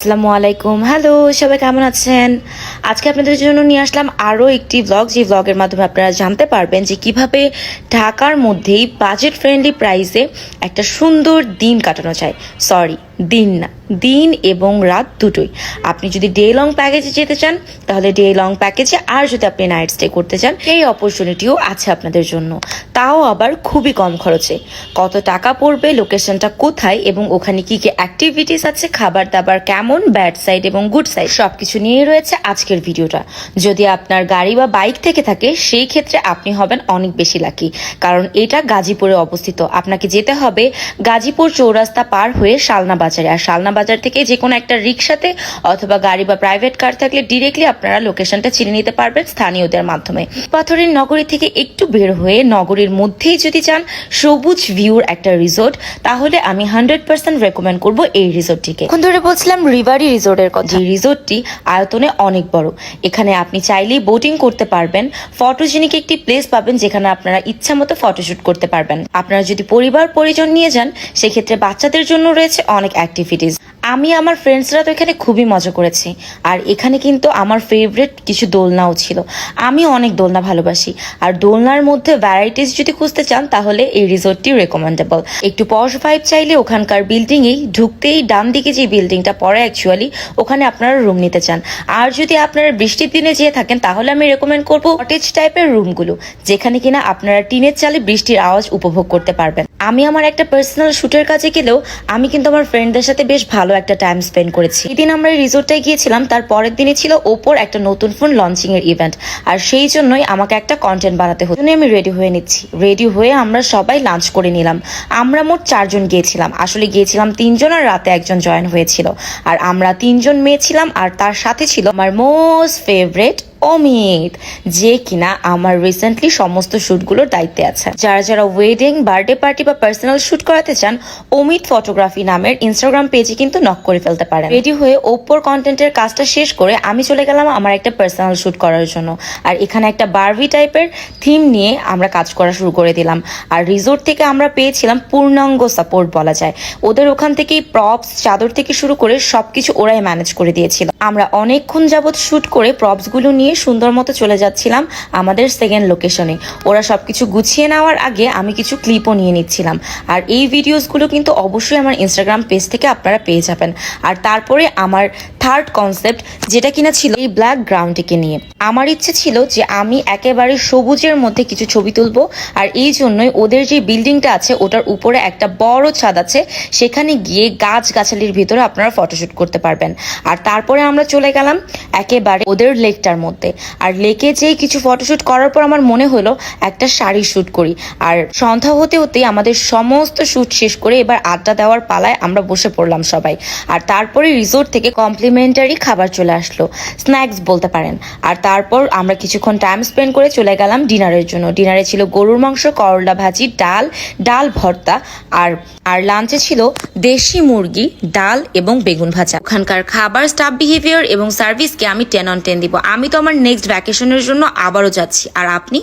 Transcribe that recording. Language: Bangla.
আসসালামু আলাইকুম। হ্যালো, সবাই কেমন আছেন? আজকে আপনাদের জন্য নিয়ে আসলাম আরও একটি ব্লগ, যে ব্লগের মাধ্যমে আপনারা জানতে পারবেন যে কিভাবে ঢাকার মধ্যেই বাজেট ফ্রেন্ডলি প্রাইসে একটা সুন্দর দিন কাটানো যায়। দিন না, দিন এবং রাত দুটোই। আপনি যদি ডে লং প্যাকেজে যেতে চান তাহলে ডে লং প্যাকেজে, আর যদি আপনি নাইট স্টে করতে চান এই অপরচুনিটিও আছে আপনাদের জন্য, তাও আবার খুবই কম খরচে। কত টাকা পড়বে, লোকেশনটা কোথায় এবং ওখানে কি কি অ্যাক্টিভিটিস আছে, খাবার দাবার কেমন, ব্যাড সাইড এবং গুড সাইড সবকিছু নিয়েই রয়েছে আজকের ভিডিওটা। যদি আপনার গাড়ি বা বাইক থেকে থাকে সেই ক্ষেত্রে আপনি হবেন অনেক বেশি লাকি, কারণ এটা গাজীপুরে অবস্থিত। আপনাকে যেতে হবে গাজীপুর চৌরাস্তা পার হয়ে শালনা বাজারে, আর শালনা বাজার থেকে যে কোনো একটা রিক্সাতে অথবা গাড়ি বা প্রাইভেট কার থাকলে ডিরেক্টলি আপনারা লোকেশনটা চিনে নিতে পারবেন স্থানীয়দের মাধ্যমে। পাথরের নগরী থেকে একটু বের হয়ে নগরীর মধ্যেই যদি চান সবুজ ভিউর একটা রিসোর্ট, তাহলে আমি 100% রেকমেন্ড করবো এই রিসোর্টটিকে। এখন ধরে বলছিলাম রিভারি রিসোর্টের কথা। এই রিসোর্টটি আয়তনে অনেক বড়। এখানে আপনি চাইলেই বোটিং করতে পারবেন, ফটোজেনিক একটি প্লেস পাবেন যেখানে আপনারা ইচ্ছা মতো ফটোশুট করতে পারবেন। আপনারা যদি পরিবার পরিজন নিয়ে যান সেক্ষেত্রে বাচ্চাদের জন্য রয়েছে অনেক অ্যাক্টিভিটিস। আমি আমার ফ্রেন্ডসরা তো এখানে খুবই মজা করেছি। আর এখানে কিন্তু আমার ফেভারিট কিছু দোলনাও ছিল। আমি অনেক দোলনা ভালোবাসি, আর দোলনার মধ্যে ভ্যারাইটিস যদি খুঁজতে চান তাহলে এই রিসোর্টটি রেকমেন্ডেবল। একটু পশ ভাইব চাইলে ওখানকার বিল্ডিংয়েই ঢুকতেই ডান দিকে যে বিল্ডিংটা পড়ে অ্যাকচুয়ালি ওখানে আপনারা রুম নিতে চান। আর যদি আপনারা বৃষ্টির দিনে যেয়ে থাকেন তাহলে আমি রেকমেন্ড করবো কটেজ টাইপের রুমগুলো, যেখানে কিনা আপনারা টিনের চালে বৃষ্টির আওয়াজ উপভোগ করতে পারবেন। আমি আমার একটা পার্সোনাল শুটের কাজে গেলেও আমি কিন্তু আমার ফ্রেন্ডদের সাথে বেশ ভালো একটা টাইম স্পেন্ড করেছি। এদিন আমরা এই রিসোর্টটায় গিয়েছিলাম, তার পরের দিনই ছিল ওপোর একটা নতুন ফোন লঞ্চিং এর ইভেন্ট, আর সেই জন্যই আমাকে একটা কন্টেন্ট বানাতে হতো। আমি রেডি হয়ে নিচ্ছি। রেডি হয়ে আমরা সবাই লাঞ্চ করে নিলাম। আমরা মোট 4 জন গিয়েছিলাম, আসলে গিয়েছিলাম 3 জন, আর রাতে একজন জয়েন হয়েছিল। আর আমরা 3 জন মেয়ে ছিলাম, আর তার সাথে ছিল আমার মোস্ট ফেভারিট অমিত, যে কিনা আমার রিসেন্টলি সমস্ত শুটগুলোর দায়িত্বে আছে। যারা যারা ওয়েডিং, বার্থডে পার্টি বা পার্সোনাল শুট করাতে চান, অমিত ফটোগ্রাফি নামের ইনস্টাগ্রাম পেজে কিন্তু নক করে ফেলতে পারেন। রেডি হয়ে ওপোর কন্টেন্টের কাজটা শেষ করে আমি চলে গেলাম আমার একটা পার্সোনাল শুট করার জন্য। আর এখানে একটা বারবি টাইপের থিম নিয়ে আমরা কাজ করা শুরু করে দিলাম। আর রিসোর্ট থেকে আমরা পেয়েছিলাম পূর্ণাঙ্গ সাপোর্ট বলা যায়। ওদের ওখান থেকেই প্রপস, চাদর থেকে শুরু করে সবকিছু ওরাই ম্যানেজ করে দিয়েছিল। আমরা অনেকক্ষণ যাবৎ শুট করে প্রপসগুলো নিয়ে সুন্দর মতো চলে যাচ্ছিলাম আমাদের সেকেন্ড লোকেশনে। ওরা সবকিছু গুছিয়ে নেওয়ার আগে আমি কিছু ক্লিপও নিয়ে নিচ্ছিলাম। আর এই ভিডিওসগুলো কিন্তু অবশ্যই আমার ইনস্টাগ্রাম পেজ থেকে আপনারা পেয়ে যাবেন। আর তারপরে আমার থার্ড কনসেপ্ট, যেটা কিনা ছিল এই ব্ল্যাক গ্রাউন্ডটিকে নিয়ে। আমার ইচ্ছে ছিল যে আমি একেবারে সবুজের মধ্যে কিছু ছবি তুলবো, আর এই জন্যই ওদের যে বিল্ডিংটা আছে ওটার উপরে একটা বড় ছাদ আছে, সেখানে গিয়ে গাছগাছালির ভিতরে আপনারা ফটোশুট করতে পারবেন। আর তারপরে আমরা চলে গেলাম একেবারে ওদের লেকটার মধ্যে। আর লেকে যেই কিছু ফটোশুট করার পর আমার মনে হলো একটা শাড়ি শুট করি। আর সন্ধ্যা হতে হতেই আমাদের সমস্ত শুট শেষ করে এবার আড্ডা দেওয়ার পালায় আমরা বসে পড়লাম সবাই। আর তারপরে রিসোর্ট থেকে কমপ্লিমেন্টারি খাবার চলে আসলো, স্ন্যাক্স বলতে পারেন। আর তারপর আমরা কিছুক্ষণ টাইম স্পেন্ড করে চলে গেলাম ডিনারের জন্য। ডিনারে ছিল গরুর মাংস, করলা ভাজি, ডাল ভর্তা, আর লাঞ্চে ছিল দেশি মুরগি, ডাল এবং বেগুন ভাজা। ওখানকার খাবার, স্টাফ বিহেভিয়ার এবং সার্ভিসকে আমি 10 on 10 দিব। আমি তো আমার নেক্সট ভ্যাকেশনের জন্য আবারও যাচ্ছি। আর আপনি?